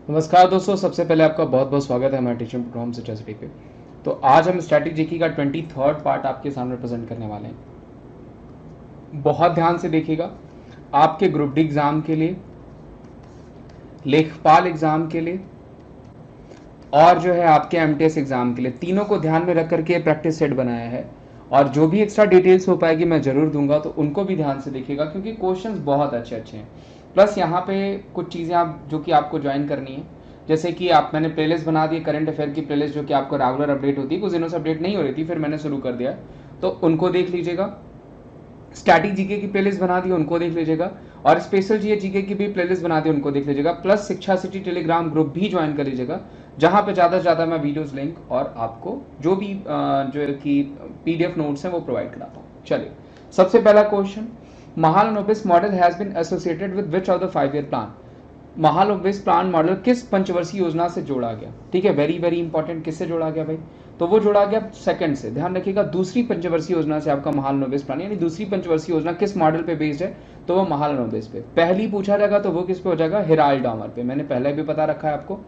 नमस्कार दोस्तों, सबसे पहले आपका बहुत बहुत स्वागत है हमारे टीचिंग प्रोग्राम से स्टडी पे। तो आज हम स्ट्रैटेजी का 23rd पार्ट आपके सामने प्रेजेंट करने वाले हैं। बहुत ध्यान से देखिएगा। आपके ग्रुप डी एग्जाम के लिए, लेखपाल एग्जाम के लिए और जो है आपके एमटीएस एग्जाम के लिए, तीनों को ध्यान में रख करके प्रैक्टिस सेट बनाया है। और जो भी एक्स्ट्रा डिटेल्स हो पाएगी मैं जरूर दूंगा, तो उनको भी ध्यान से देखिएगा क्योंकि क्वेश्चंस बहुत अच्छे अच्छे हैं। प्लस यहाँ पे कुछ चीज़ें आप जो कि आपको ज्वाइन करनी है, जैसे कि मैंने प्लेलिस्ट बना दी करंट अफेयर की प्लेलिस्ट, जो कि आपको रेगुलर अपडेट होती है। कुछ दिनों से अपडेट नहीं हो रही थी, फिर मैंने शुरू कर दिया, तो उनको देख लीजिएगा। स्टैटिक जीके की प्लेलिस्ट बना दी, उनको देख लीजिएगा। और स्पेशल जीके की भी प्लेलिस्ट बना दी, उनको देख लीजिएगा। प्लस शिक्षा सिटी टेलीग्राम ग्रुप भी ज्वाइन कर लीजिएगा, जहां पे ज़्यादा से ज़्यादा मैं वीडियोस लिंक और आपको जो भी जो कि पीडीएफ नोट्स हैं वो प्रोवाइड कराता हूँ। चलिए, सबसे पहला question, Mahalanobis model has been associated with which of the 5 year plan. Mahalanobis plan model किस पंचवर्षीय योजना से जोड़ा गया? ठीक है, वेरी वेरी इंपॉर्टेंट। किससे जोड़ा गया भाई? तो वो जोड़ा गया सेकंड से। ध्यान रखिएगा, दूसरी पंचवर्षीय योजना से आपका महालनोबिस प्लान, यानी दूसरी पंचवर्षीय योजना किस मॉडल पे बेस्ड है? तो वो महालनोबिस पे। पहली पूछा जाएगा तो वो किस पे हो जाएगा? हिराल्ड डामर पे। मैंने पहले भी बता रखा है आपको,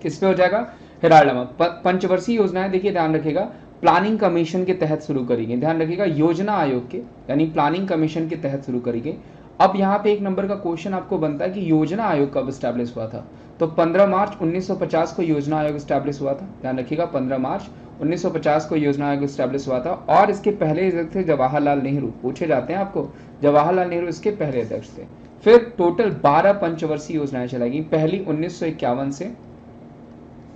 किस पे हो जाएगा? हिराल्ड डामर। पंचवर्षीय योजनाएं देखिए, ध्यान रखिएगा, प्लानिंग कमीशन के तहत शुरू करी गई। ध्यान रखिएगा, योजना आयोग के यानी प्लानिंग कमीशन के तहत शुरू करी गई। अब यहाँ पे एक नंबर का क्वेश्चन आपको बनता है कि योजना आयोग कब स्टैब्लिश हुआ था? तो 15 मार्च 1950 को योजना आयोग स्टैब्लिश हुआ था। ध्यान रखिएगा, 15 मार्च 1950 को योजना आयोग स्टैब्लिश हुआ था। और इसके पहले अध्यक्ष थे जवाहरलाल नेहरू। पूछे जाते हैं आपको, जवाहरलाल नेहरू इसके पहले अध्यक्ष थे। फिर टोटल 12 पंचवर्षीय योजनाएं चलाई गई। पहली 1951 से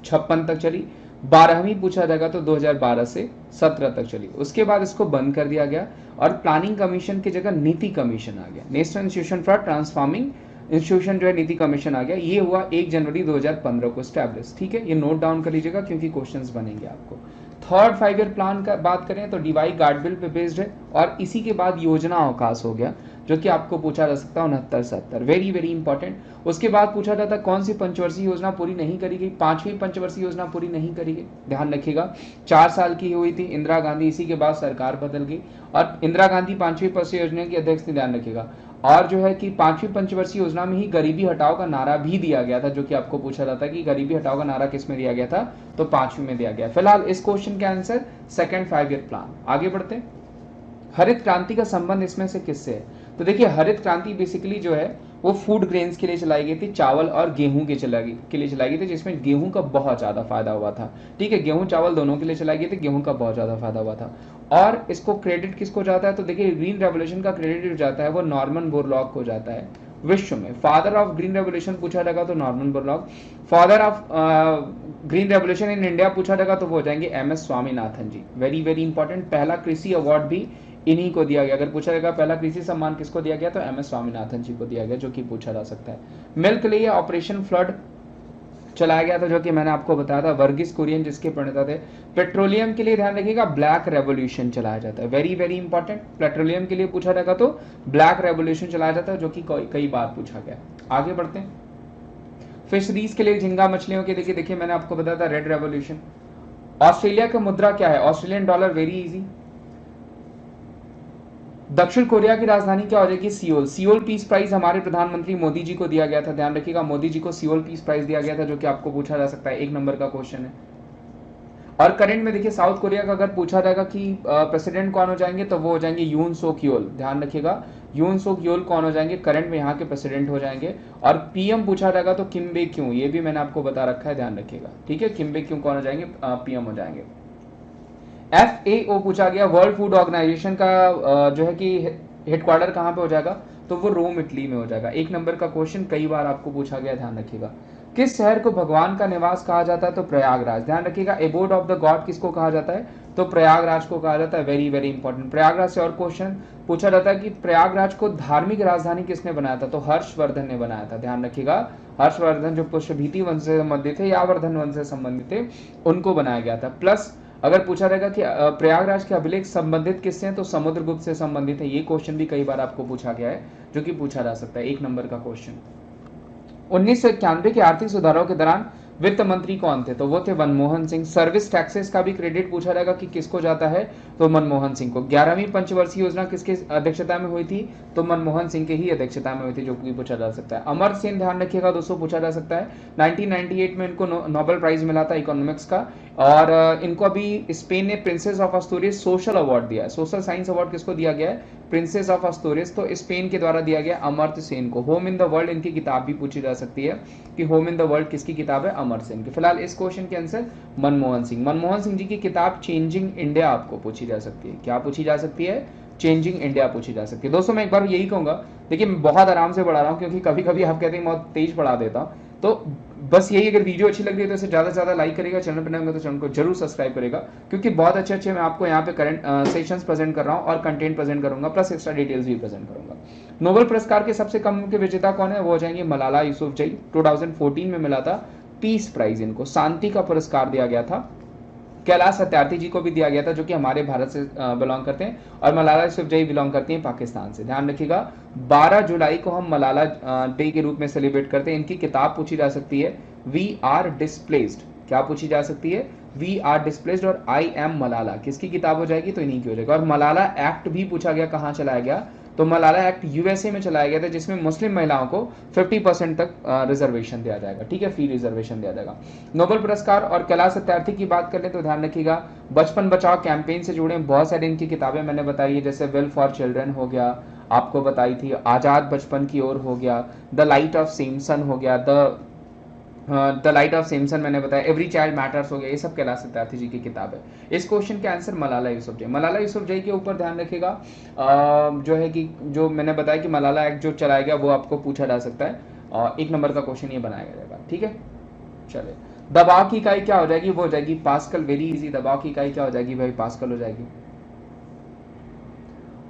56 तक चली। 12वीं पूछा जाएगा तो 2012 से 17 तक चली। उसके बाद इसको बंद कर दिया गया और प्लानिंग कमीशन की जगह नीति कमीशन आ गया। National institution for transforming institution जो है नीति कमीशन आ गया। ये हुआ 1 जनवरी 2015 को स्टैब्लिश। ठीक है, ये नोट डाउन कर लीजिएगा क्योंकि क्वेश्चंस बनेंगे आपको। थर्ड 5 ईयर प्लान का बात करें तो डीवाई गार्डबिल पे बेस्ड है। और इसी के बाद योजना अवकाश हो गया, जो कि आपको पूछा जा सकता है 69-70। Very very important. उसके बाद पूछा जाता है कौन सी पंचवर्षीय योजना पूरी नहीं करी गई? 5वीं पंचवर्षीय योजना पूरी नहीं करी गई। ध्यान रखिएगा, 4 साल की हुई थी इंदिरा गांधी, इसी के बाद सरकार बदल गई और इंदिरा गांधी 5वीं पंचवर्षीय योजना की अध्यक्ष थी। ध्यान रखिएगा, और जो है कि 5वीं पंचवर्षीय योजना में ही गरीबी हटाओ का नारा भी दिया गया था, जो कि आपको पूछा जाता है कि गरीबी हटाओ का नारा किस में दिया गया था? तो 5वीं में दिया गया। फिलहाल इस क्वेश्चन का आंसर सेकंड 5 ईयर प्लान। आगे बढ़ते हैं। हरित क्रांति का संबंध इसमें से किससे है? तो देखिए, हरित क्रांति बेसिकली जो है वो फूड ग्रेन्स के लिए चलाई गई थी, चावल और गेहूं के लिए चलाई गई थी, जिसमें गेहूं का बहुत ज्यादा फायदा हुआ था। ठीक है, गेहूं चावल दोनों के लिए चलाई गई थी, गेहूं का बहुत ज्यादा फायदा हुआ था। और इसको क्रेडिट किसको जाता है? तो देखिए, ग्रीन रेवोल्यूशन का क्रेडिट जो जाता है वो नॉर्मन बोरलॉग को जाता है। विश्व में फादर ऑफ ग्रीन रेवोल्यूशन पूछा जाएगा तो Norman Borlaug. Father of green revolution in India पूछा जाएगा तो वो हो जाएंगे MS Swaminathan ji. Very very important. पहला कृषि अवार्ड भी इन्हीं को दिया गया। अगर पूछा जाएगा पहला कृषि सम्मान किसको दिया गया, तो एमएस स्वामीनाथन जी को दिया गया, जो कि पूछा जा सकता है। मिल्क लिए ऑपरेशन फ्लड चलाया गया था, जो कि मैंने आपको बताया था, वर्गीस कुरियन जिसके प्रणेता थे। पेट्रोलियम के लिए ध्यान रखिएगा, ब्लैक रेवोल्यूशन चलाया जाता है। Very very important. पेट्रोलियम के लिए पूछा जाएगा तो ब्लैक रेवोल्यूशन चलाया जाता है, जो कि कई बार पूछा गया। आगे बढ़ते हैं। फिशरीज के लिए, झींगा मछलियों के लिए देखिए मैंने आपको बताया था रेड रेवोल्यूशन। ऑस्ट्रेलिया का मुद्रा क्या है? Australian dollar. Very easy. दक्षिण कोरिया की राजधानी क्या हो जाएगी? सियोल। सियोल पीस प्राइज हमारे प्रधानमंत्री मोदी जी को दिया गया था। ध्यान रखिएगा, मोदी जी को सियोल पीस प्राइज दिया गया था, जो कि आपको पूछा जा सकता है, 1 नंबर का क्वेश्चन है। और करंट में देखिए, साउथ कोरिया का अगर पूछा जाएगा कि प्रेसिडेंट कौन हो जाएंगे, तो वो हो जाएंगे यून सोक योल। ध्यान रखिएगा, यून सोक योल कौन हो जाएंगे? करंट में यहाँ के प्रेसिडेंट हो जाएंगे। और पीएम पूछा जाएगा तो किम बे क्यों, ये भी मैंने आपको बता रखा है, ध्यान रखिएगा। ठीक है, किम बे क्यों कौन हो जाएंगे? पीएम हो जाएंगे। FAO पूछा गया, वर्ल्ड फूड ऑर्गेनाइजेशन का जो है कि हेडक्वार्टर कहाँ पे हो जाएगा? तो वो रोम इटली में हो जाएगा। 1 नंबर का क्वेश्चन कई बार आपको पूछा गया, ध्यान रखिएगा। किस शहर को भगवान का निवास कहा जाता है? तो प्रयागराज। ध्यान रखिएगा, एबोर्ड ऑफ द गॉड किसको कहा जाता है? तो प्रयागराज को कहा जाता है। Very very important. प्रयागराज से और क्वेश्चन पूछा जाता है कि प्रयागराज को धार्मिक राजधानी किसने बनाया था? तो हर्षवर्धन ने बनाया था। ध्यान रखिएगा, हर्षवर्धन जो पुष्पभीति वंश से संबंधित थे, यावर्धन वंश से संबंधित थे, उनको बनाया गया था। प्लस अगर पूछा जाएगा कि प्रयागराज के अभिलेख संबंधित किससे हैं, तो समुद्रगुप्त से संबंधित है। ये क्वेश्चन भी कई बार आपको पूछा गया है, जो कि पूछा जा सकता है, 1 नंबर का क्वेश्चन। 1991 के आर्थिक सुधारों के दौरान वित्त मंत्री कौन थे? तो वो थे मनमोहन सिंह। सर्विस टैक्सेस का भी क्रेडिट पूछा जाएगा कि किसको जाता है, तो मनमोहन सिंह को। 11वीं पंचवर्षीय योजना किसके अध्यक्षता में हुई थी? तो मनमोहन सिंह के ही अध्यक्षता में हुई थी, जो कि पूछा जा सकता है। अमर्त्य सेन ध्यान रखिएगा दोस्तों, पूछा जा सकता है। 1998 में इनको नोबेल प्राइज मिला था इकोनॉमिक्स का, और इनको अभी स्पेन ने princess of Asturias social award दिया है। सोशल साइंस अवार्ड किसको दिया गया है? प्रिंसेस ऑफ अस्तूरियस, तो स्पेन के द्वारा दिया गया अमर्त्य सेन को। होम इन द वर्ल्ड इनकी किताब भी पूछी जा सकती है कि होम इन द वर्ल्ड किसकी किताब है? अमर्त्य सेन की। फिलहाल इस क्वेश्चन के आंसर मनमोहन सिंह। मनमोहन सिंह जी की किताब चेंजिंग इंडिया आपको पूछी जा सकती है। क्या पूछी जा सकती है? चेंजिंग इंडिया पूछी जा सकती है। दोस्तों मैं एक बार यही कहूंगा, देखिए मैं बहुत आराम से पढ़ा रहा हूँ, क्योंकि कभी कभी आप कहते हैं बहुत तेज पढ़ा देता हूँ, तो बस यही, अगर वीडियो अच्छी लग रही है तो इसे ज़्यादा से ज़्यादा लाइक करेगा, चैनल पर नए होंगे तो चैनल को जरूर सब्सक्राइब करेगा, क्योंकि बहुत अच्छे अच्छे मैं आपको यहाँ पे करंट सेशंस प्रेजेंट कर रहा हूँ और कंटेंट प्रेजेंट करूंगा, प्लस एक्स्ट्रा डिटेल्स भी प्रेजेंट करूंगा। नोबेल पुरस्कार के सबसे कम के विजेता कौन है? वो हो जाएंगे मलाला यूसुफजई। 2014 में मिला था पीस प्राइज, इनको शांति का पुरस्कार दिया गया था। कैलाश सत्यार्थी जी को भी दिया गया था, जो कि हमारे भारत से बिलोंग करते हैं, और मलाला यूसुफजई बिलोंग करती हैं पाकिस्तान से। ध्यान रखिएगा 12 जुलाई को हम मलाला डे के रूप में सेलिब्रेट करते हैं। इनकी किताब पूछी जा सकती है वी आर डिस्प्लेस्ड। क्या पूछी जा सकती है? वी आर डिस्प्लेस्ड और आई एम मलाला, किसकी किताब हो जाएगी? तो इन्हीं की हो जाएगी। और मलाला एक्ट भी पूछा गया, कहाँ चलाया गया? तो मलाला एक्ट यूएसए में चलाया गया था, जिसमें मुस्लिम महिलाओं को 50% तक रिजर्वेशन दिया जाएगा। ठीक है, फ्री रिजर्वेशन दिया जाएगा। नोबेल पुरस्कार और कैलाश सत्यार्थी की बात कर ले तो ध्यान रखिएगा बचपन बचाओ कैंपेन से जुड़े बहुत सारी इनकी किताबें मैंने बताई है, जैसे वेल फॉर चिल्ड्रन हो गया, आपको बताई थी, आजाद बचपन की ओर हो गया, द लाइट ऑफ सैमसन हो गया, द लाइट ऑफ सैमसन मैंने बताया, एवरी चाइल्ड मैटर्स हो गया, ये सब कैलाश सत्यार्थी जी की किताब है। इस क्वेश्चन के आंसर मलाला यूसुफजई। मलाला यूसुफजई के ऊपर ध्यान रखिएगा जो है कि जो मैंने बताया कि मलाला एक्ट जो चलाया गया वो आपको पूछा जा सकता है, और 1 नंबर का क्वेश्चन ये बनाया जाएगा। ठीक है, चलिए। दबाव की इकाई क्या हो जाएगी? वो हो जाएगी पास्कल। Very easy. दबाव की इकाई क्या हो जाएगी भाई? पास्कल हो जाएगी।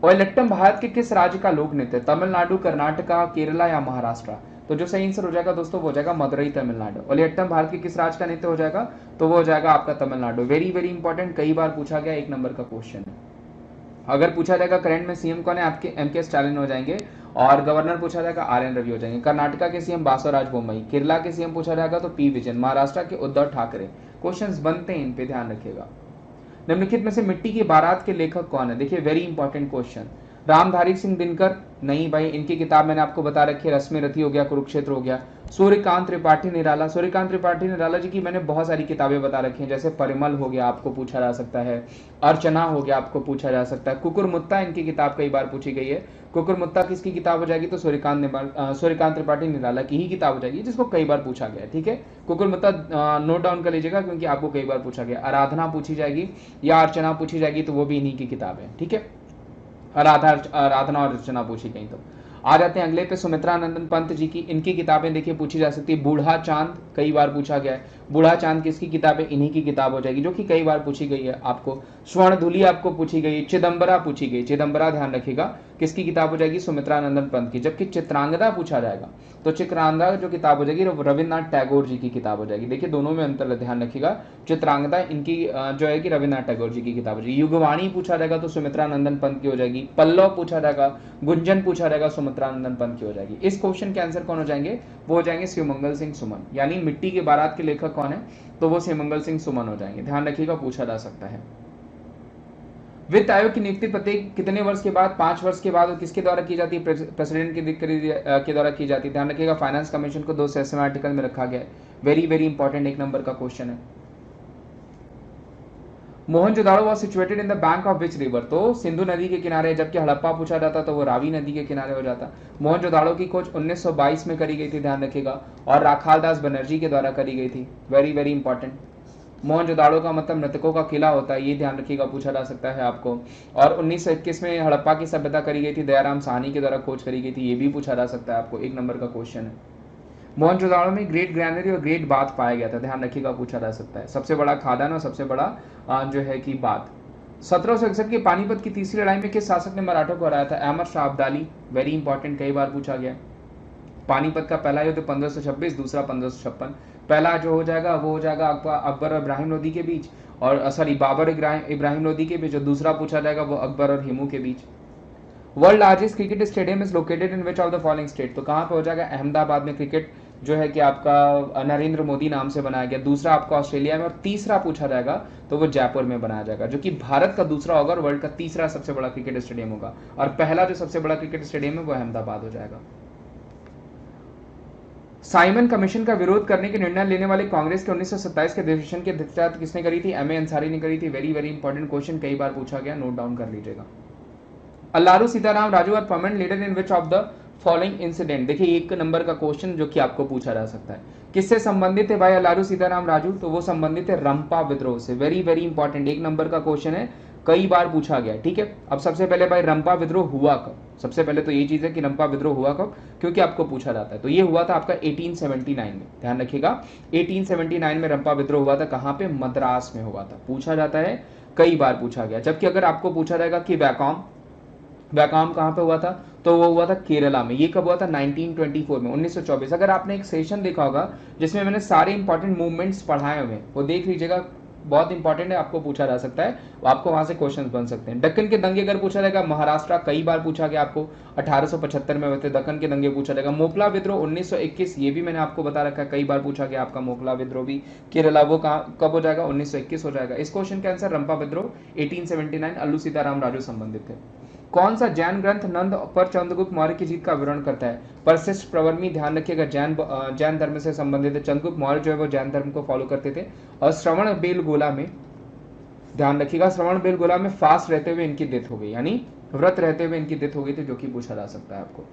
ओयलेट्टम भारत के किस राज्य का लोक नृत्य? तमिलनाडु, कर्नाटका, केरला या महाराष्ट्र? तो जो सही आंसर हो जाएगा दोस्तों वो हो जाएगा मदुरई, तमिलनाडु। ओलियट्टम भारत के किस राज्य का नृत्य हो जाएगा? तो वो हो जाएगा आपका तमिलनाडु। वेरी वेरी इंपॉर्टेंट, कई बार पूछा गया, 1 नंबर का क्वेश्चन है। अगर पूछा जाएगा करंट में सीएम कौन है, आपके एमके स्टालिन हो जाएंगे, और गवर्नर पूछा जाएगा आरएन रवि हो जाएंगे। कर्नाटका के सीएम बासवराज बोम्मई, केरला के सीएम पूछा जाएगा तो पी विजयन, महाराष्ट्र के उद्धव ठाकरे। क्वेश्चंस बनते हैं, इन पे ध्यान रखिएगा। निम्नलिखित में से मिट्टी की बारात के लेखक कौन है? देखिए very important question. Ramdhari Singh Dinkar? नहीं भाई, इनकी किताब मैंने आपको बता रखी है, रश्मि रथी हो गया, कुरुक्षेत्र हो गया। सूर्यकांत त्रिपाठी निराला? सूर्यकांत त्रिपाठी निराला जी की मैंने बहुत सारी किताबें बता रखी हैं, जैसे परिमल हो गया, आपको पूछा जा सकता है, अर्चना हो गया, आपको पूछा जा सकता है, कुकुरमुत्ता इनकी किताब कई बार पूछी गई है। कुकुरमुत्ता किसकी किताब हो जाएगी? तो सूर्यकांत त्रिपाठी निराला की ही किताब हो जाएगी, जिसको कई बार पूछा गया है। ठीक है, कुकुरमुत्ता नोट डाउन कर लीजिएगा, क्योंकि आपको कई बार पूछा गया। आराधना पूछी जाएगी या अर्चना पूछी जाएगी, तो वो भी इन्हीं की किताब है। ठीक है, आराधना और अर्चना पूछी गई। तो आ जाते हैं अगले पे, सुमित्रा नंदन पंत जी की, इनकी किताबें देखिए पूछी जा सकती है। बूढ़ा चांद कई बार पूछा गया है, बूढ़ा चांद किसकी किताब है? इन्हीं की किताब हो जाएगी, जो कि कई बार पूछी गई है आपको। स्वर्णधुली आपको पूछी गई, चिदम्बरा पूछी गई, चिदम्बरा ध्यान रखिएगा किसकी किताब हो जाएगी? सुमित्रा नंदन पंत की। जबकि चित्रांगदा पूछा जाएगा तो चित्रांगदा जो किताब हो जाएगी रविन्द्रनाथ टैगोर जी की किताब हो जाएगी। देखिए दोनों में अंतर ध्यान रखिएगा, चित्रांगदा इनकी जो है कि रविन्द्रनाथ टैगोर जी की किताब हो जाएगी। युगवाणी पूछा जाएगा तो सुमित्रा नंदन पंत की हो जाएगी। पल्लव पूछा जाएगा, गुंजन पूछा जाएगा, सुमित्रा नंदन पंत की हो जाएगी। इस क्वेश्चन के आंसर कौन हो जाएंगे? वो हो जाएंगे शिवमंगल सिंह सुमन। यानी मिट्टी के बारात के लेखक कौन है? तो वो शिवमंगल सिंह सुमन हो जाएंगे। ध्यान रखिएगा, पूछा जा सकता है। वित्त आयोग की नियुक्ति प्रत्येक कितने वर्ष के बाद? 5 वर्ष के बाद। और किसके द्वारा की जाती है? प्रेसिडेंट के द्वारा की जाती है। ध्यान रखिएगा फाइनेंस कमीशन को 2 सेशन आर्टिकल में रखा गया है। वेरी वेरी इंपॉर्टेंट, 1 नंबर का क्वेश्चन है। Mohenjodaro was situated in the bank of which river? तो सिंधु नदी के किनारे, जबकि हड़प्पा पूछा जाता तो वो रावी नदी के किनारे हो जाता। मोहनजोदाड़ो की खोज 1922 में करी गई थी, ध्यान रखिएगा, और राखाल दास बनर्जी के द्वारा करी गई थी। Very very important. मोहनजोदाड़ो का मतलब मृतकों का किला होता है, ये ध्यान रखिएगा, पूछा जा सकता है आपको। और 1921 में हड़प्पा की सभ्यता करी गई थी, दयाराम साहनी के द्वारा खोज करी गई थी, ये भी पूछा जा सकता है आपको। 1 नंबर का क्वेश्चन है। मोहनजोदाड़ो में ग्रेट ग्रैनरी और ग्रेट बाथ पाया गया था, ध्यान रखिएगा, पूछा जा सकता है। सबसे बड़ा खादान और सबसे बड़ा जो है कि बाथ। 1761 की पानीपत की तीसरी लड़ाई में किस शासक ने मराठों को हराया था? अहमद शाह अब्दाली। वेरी इंपॉर्टेंट, कई बार पूछा गया। पानीपत का पहला युद्ध 1526, दूसरा 1556। पहला जो हो जाएगा वो हो जाएगा अकबर और इब्राहिम लोदी के बीच, और सॉरी बाबर इब्राहिम लोदी के बीच। जो दूसरा पूछा जाएगा वो अकबर और हिमू के बीच। World largest cricket stadium is located in which of the following state? तो कहां पे हो जाएगा? अहमदाबाद में क्रिकेट जो है कि आपका नरेंद्र मोदी नाम से बनाया गया, दूसरा आपका ऑस्ट्रेलिया में, और तीसरा पूछा जाएगा तो वो जयपुर में बनाया जाएगा, जो कि भारत का दूसरा होगा और वर्ल्ड का तीसरा सबसे बड़ा क्रिकेट स्टेडियम होगा, और पहला जो सबसे बड़ा क्रिकेट स्टेडियम है वो अहमदाबाद हो जाएगा। साइमन कमीशन का विरोध करने के निर्णय लेने वाले कांग्रेस के 1927 के अधिवेशन की अध्यक्षता किसने करी थी? एम ए अंसारी ने करी थी। वेरी वेरी इंपॉर्टेंट क्वेश्चन, कई बार पूछा गया, नोट डाउन कर लीजिएगा। Alluri Sitaram Raju are permanent leader in which of the following incident. देखिए एक नंबर का क्वेश्चन जो कि आपको पूछा जा सकता है, किससे संबंधित है भाई अल्लारू सीताराम राजू? तो वो संबंधित है रंपा विद्रोह से। वेरी वेरी इंपॉर्टेंट, एक नंबर का क्वेश्चन है, कई बार पूछा गया। ठीक है, अब सबसे पहले भाई रंपा विद्रोह हुआ कब? सबसे पहले तो ये चीज है कि रंपा विद्रोह हुआ कब, क्योंकि आपको पूछा जाता है। तो ये हुआ था आपका 1879 में, ध्यान रखिएगा 1879 में रंपा विद्रोह हुआ था। कहां पे? मद्रास में हुआ था। पूछा जाता है, कई बार पूछा गया। जबकि अगर आपको पूछा जाएगा कि वैकॉम कहां पे हुआ था, तो वो हुआ था केरला में। ये कब हुआ था? 1924 में, 1924। अगर आपने एक सेशन देखा होगा जिसमें मैंने सारे इंपॉर्टेंट मूवमेंट्स पढ़ाए हुए, वो देख लीजिएगा, बहुत इंपॉर्टेंट है, आपको पूछा जा सकता है, आपको वहां से क्वेश्चंस बन सकते हैं। दक्कन के दंगे अगर पूछा जाएगा, महाराष्ट्र कई बार पूछा गया आपको, 1875 में हुए थे दक्कन के दंगे पूछा जाएगा। मोपला विद्रोह 1921, ये भी मैंने आपको बता रखा है, कई बार पूछा गया आपका मोपला विद्रोह भी केरला, वो कब हो जाएगा? 1921 हो जाएगा। इस क्वेश्चन के आंसर रंपा विद्रोह 1879, अल्लू सीताराम राजू संबंधित थे। कौन सा जैन ग्रंथ नंद पर चंद्रगुप्त मौर्य की जीत का विवरण करता है? परसिस्ट प्रवर्मी, ध्यान रखिएगा, जैन धर्म से संबंधित है। चंद्रगुप्त मौर्य जो है वो जैन धर्म को फॉलो करते थे। और श्रवण बेलगोला में, ध्यान रखिएगा, श्रवण बेलगोला में फास्ट रहते हुए इनकी डेथ हो गई, यानी व्रत रहते हुए इनकी डेथ हो गई थी, जो कि पूछा जा सकता है आपको।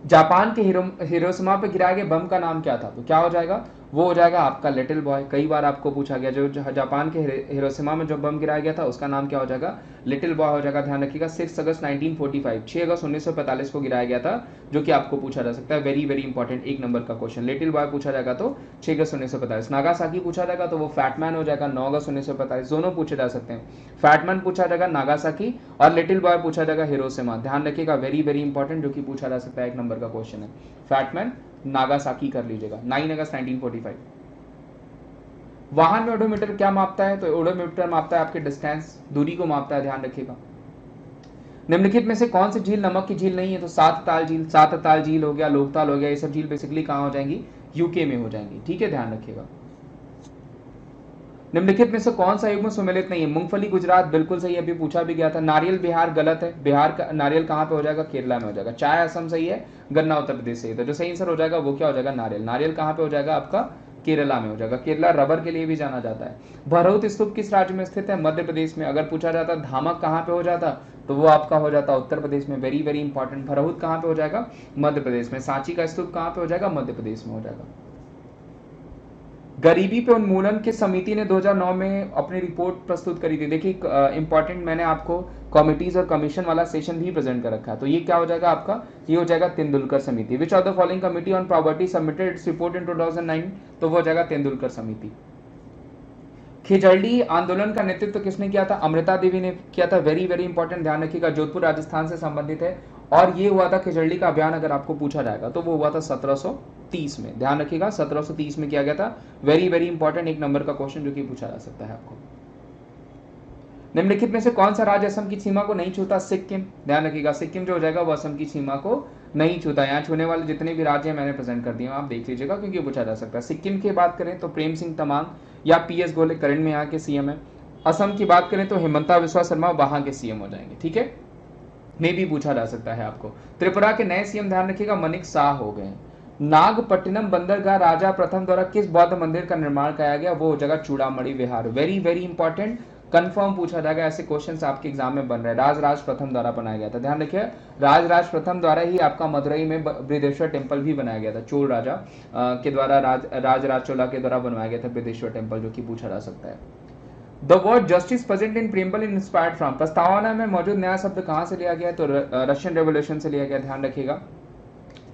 जापान के हिरोशिमा पे गिराए गए बम का नाम क्या था? तो क्या हो जाएगा? वो हो जाएगा आपका लिटिल बॉय। कई बार आपको पूछा गया, जो जापान के हिरोशिमा में जो बम गिराया गया था उसका नाम क्या हो जाएगा? लिटिल बॉय हो जाएगा। ध्यान रखिएगा 6 अगस्त 1945, 6 अगस्त 1945 को गिराया गया था, जो कि आपको पूछा जा सकता है। वेरी वेरी इंपॉर्टेंट, एक नंबर का क्वेश्चन। लिटिल बॉय पूछा जाएगा तो 6 अगस्त 1945। नागासाकी पूछा जाएगा तो वो फैटमैन हो जाएगा, 9 अगस्त 1945। दोनों पूछे जा सकते हैं, फैटमैन पूछा जाएगा नागासाकी, और लिटिल बॉय पूछा जाएगा हिरोशिमा। ध्यान रखिएगा, वेरी वेरी इंपॉर्टेंट, जो कि पूछा जा सकता है, एक नंबर का क्वेश्चन है। फैटमैन नागासाकी कर लीजिएगा, 9 अगस्त 1945। वाहन में ओडोमीटर क्या मापता है? तो ओडोमीटर मापता है आपके डिस्टेंस, दूरी को मापता है, ध्यान रखिएगा। निम्नलिखित में से कौन सी झील नमक की झील नहीं है? तो सात ताल झील हो गया, लोकताल हो गया, ये सब झील बेसिकली कहां हो जाएंगी? यूके में हो जाएंगी। ठीक है, ध्यान रखिएगा। निम्नलिखित में से कौन सा युग्म सुमेलित नहीं है? मूंगफली गुजरात बिल्कुल सही है, अभी पूछा भी गया था। नारियल बिहार गलत है, बिहार का नारियल कहां पे हो जाएगा? केरला में हो जाएगा। चाय असम सही है, गन्ना उत्तर प्रदेश सही है। तो जो सही आंसर हो जाएगा वो क्या हो जाएगा? नारियल। नारियल कहां पे हो जाएगा? आपका केरला में हो जाएगा। केरला रबर के लिए भी जाना जाता है। भरहुत स्तूप किस राज्य में स्थित है? मध्य प्रदेश में। अगर पूछा जाता धामक कहां पे हो जाता, तो वो आपका हो जाता उत्तर प्रदेश में। वेरी वेरी इंपॉर्टेंट, भरहुत कहां पे हो जाएगा? मध्य प्रदेश में। सांची का स्तूप कहां पे हो जाएगा? मध्य प्रदेश में हो जाएगा। गरीबी पे उन्मूलन किस समिति ने 2009 में अपनी रिपोर्ट प्रस्तुत करी थी? देखिए इंपॉर्टेंट, मैंने आपको कमिटीज और कमीशन वाला सेशन भी प्रेजेंट कर रखा है। तो ये क्या हो जाएगा आपका? ये हो जाएगा तेंदुलकर समिति। विच of the following committee on property submitted its report इन 2009? तो वो हो जाएगा तेंदुलकर समिति। खिजड़ी आंदोलन का नेतृत्व किसने किया था? अमृता देवी ने किया था। वेरी वेरी इंपॉर्टेंट, ध्यान रखिएगा, जोधपुर राजस्थान से संबंधित है। और ये हुआ था खिजड़ी का अभियान, अगर आपको पूछा जाएगा तो वो हुआ था 1730 में। ध्यान रखिएगा 1730 में किया गया था। वेरी वेरी इंपॉर्टेंट, एक नंबर का क्वेश्चन जो कि पूछा जा सकता है आपको। निम्नलिखित में से कौन सा राज्य असम की सीमा को नहीं छूता? सिक्किम। ध्यान रखिएगा, सिक्किम जो हो जाएगा वो असम की सीमा को नहीं छूता। यहाँ छूने वाले जितने भी राज्य मैंने प्रेजेंट कर दिए आप देख लीजिएगा, क्योंकि पूछा जा सकता है। सिक्किम की बात करें तो प्रेम सिंह तमांग या पीएस गोले करंट में यहाँ के सीएम है। असम की बात करें तो हिमंता बिस्वा शर्मा वहां के सीएम हो जाएंगे। ठीक है, में भी पूछा जा सकता है आपको। त्रिपुरा के नए सीएम ध्यान रखिएगा मनिक शाह हो गए। नागपट्टिनम बंदरगाह राजा प्रथम द्वारा किस बौद्ध मंदिर का निर्माण कराया गया? वो हो जाएगा चूड़ामणि विहार। वेरी वेरी इंपॉर्टेंट, कंफर्म पूछा जाएगा, ऐसे क्वेश्चंस आपके एग्जाम में बन रहे हैं। राजराज प्रथम द्वारा बनाया गया था। ध्यान रखिए राजराज प्रथम द्वारा ही आपका मदुरई में बृहदेश्वर टेम्पल भी बनाया गया था। चोल राजा के द्वारा, राजराज चोला के द्वारा बनवाया गया था बृहदेश्वर टेम्पल, जो कि पूछा जा सकता है। The word justice present in preamble inspired from, प्रस्तावना में मौजूद नया शब्द कहां से लिया गया? तो रशियन रेवोल्यूशन से लिया गया, ध्यान रखिएगा।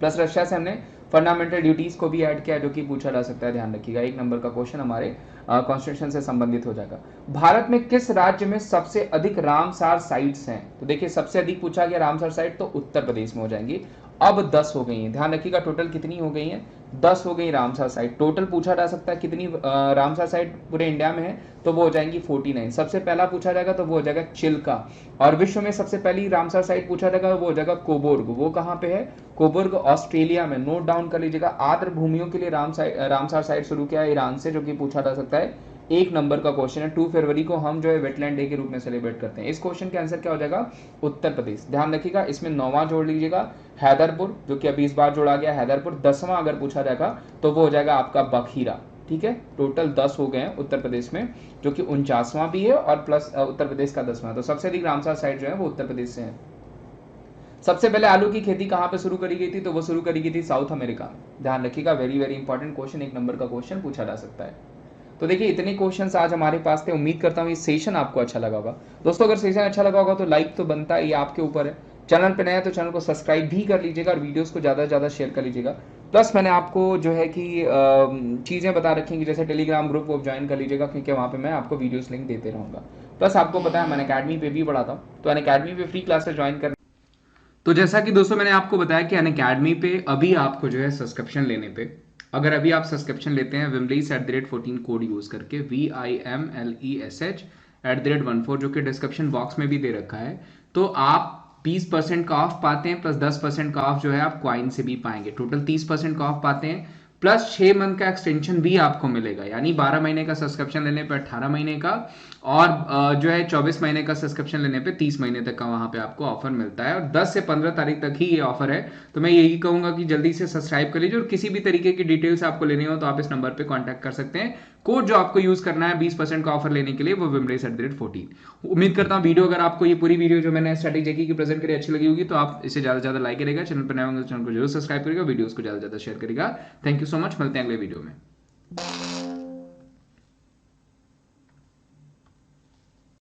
प्लस रशिया से हमने फंडामेंटल ड्यूटीज को भी ऐड किया, जो कि पूछा जा सकता है, ध्यान रखिएगा। एक नंबर का क्वेश्चन हमारे कॉन्स्टिट्यूशन से संबंधित हो जाएगा। भारत में किस राज्य में सबसे अधिक रामसार साइट्स हैं? तो देखिए सबसे अधिक पूछा गया रामसार साइट तो उत्तर प्रदेश में हो जाएंगी। अब 10 हो गई हैं, ध्यान रखिएगा। टोटल कितनी हो गई हैं? 10 हो गई रामसर साइट। टोटल पूछा जा सकता है कितनी रामसर साइट पूरे इंडिया में है, तो वो हो जाएंगी 49। सबसे पहला पूछा जाएगा तो वो हो जाएगा चिल्का। और विश्व में सबसे पहली रामसर साइट पूछा जाएगा वो हो जाएगा कोबोर्ग। वो कहाँ पे है? कोबोर्ग ऑस्ट्रेलिया में। नोट डाउन कर लीजिएगा। आर्द्र भूमियों के लिए रामसर साइट शुरू किया है ईरान से, जो कि पूछा जा सकता है। 1 नंबर का क्वेश्चन है। 2 फरवरी को हम जो है वेटलैंड डे के रूप में सेलिब्रेट करते हैं। इस क्वेश्चन के आंसर क्या हो जाएगा? उत्तर प्रदेश। ध्यान रखिएगा, इसमें 9वां जोड़ लीजिएगा हैदरपुर, जो कि अभी इस बार जोड़ा गया हैदरपुर। 10वां अगर पूछा जाएगा तो वो हो जाएगा आपका बखीरा। ठीक है, टोटल 10 हो गए हैं उत्तर प्रदेश में, जो कि 49वां भी है और प्लस उत्तर प्रदेश का 10वां। तो सबसे अधिक रामसर साइट जो है वो उत्तर प्रदेश से है। सबसे पहले आलू की खेती कहां पे शुरू करी गई थी? तो वो शुरू करी गई थी साउथ अमेरिका में। ध्यान रखिएगा, very very important question, 1 number का क्वेश्चन पूछा जा सकता है। तो देखिए इतने क्वेश्चंस आज हमारे पास थे। उम्मीद करता हूँ ये सेशन आपको अच्छा लगा होगा। दोस्तों अगर सेशन अच्छा लगा होगा तो लाइक तो बनता है, ये आपके ऊपर है। चैनल पे नया है तो चैनल को सब्सक्राइब भी कर लीजिएगा और वीडियोस को ज़्यादा से ज़्यादा शेयर कर लीजिएगा। प्लस मैंने आपको जो है कि चीज़ें बता रखी कि जैसे टेलीग्राम ग्रुप वो ज्वाइन कर लीजिएगा, क्योंकि वहाँ पे मैं आपको वीडियोस लिंक देते रहूँगा। प्लस आपको पता है मैं अनअकैडमी पे भी पढ़ाता हूँ, तो अनअकैडमी पे फ्री क्लासेस ज्वाइन कर। तो जैसा कि दोस्तों मैंने आपको बताया कि अनअकैडमी पे अभी आपको जो है सब्सक्रिप्शन लेने पे, अगर अभी आप सब्सक्रिप्शन लेते हैं wimleys@14 कोड यूज करके, VIMLESH @14, जो कि डिस्क्रिप्शन बॉक्स में भी दे रखा है, तो आप 20% का ऑफ पाते हैं, प्लस 10% का ऑफ जो है आप क्वाइन से भी पाएंगे। टोटल 30% का ऑफ पाते हैं, प्लस 6 मंथ का एक्सटेंशन भी आपको मिलेगा। यानी 12 महीने का सब्सक्रिप्शन लेने पे 18 महीने का, और जो है 24 महीने का सब्सक्रिप्शन लेने पे 30 महीने तक का वहां पे आपको ऑफर मिलता है। और 10 से 15 तारीख तक ही ये ऑफर है। तो मैं यही कहूंगा कि जल्दी से सब्सक्राइब कर लीजिए, और किसी भी तरीके की डिटेल्स आपको लेनी हो तो आप इस नंबर पे कांटेक्ट कर सकते हैं। कोड जो आपको यूज करना है 20% का ऑफर लेने के लिए, वो wimleys@14। उम्मीद करता हूँ वीडियो, अगर आपको ये पूरी वीडियो जो मैंने स्ट्रेटेजी की प्रेजेंट करी अच्छी लगी होगी, तो आप इसे ज्यादा से ज्यादा लाइक करेगा। चैनल पर नए होंगे तो चैनल को जरूर सब्सक्राइब करेगा, वीडियोस को ज्यादा से ज्यादा शेयर करेगा। थैंक यू सो मच, मिलते हैं अगले वीडियो में।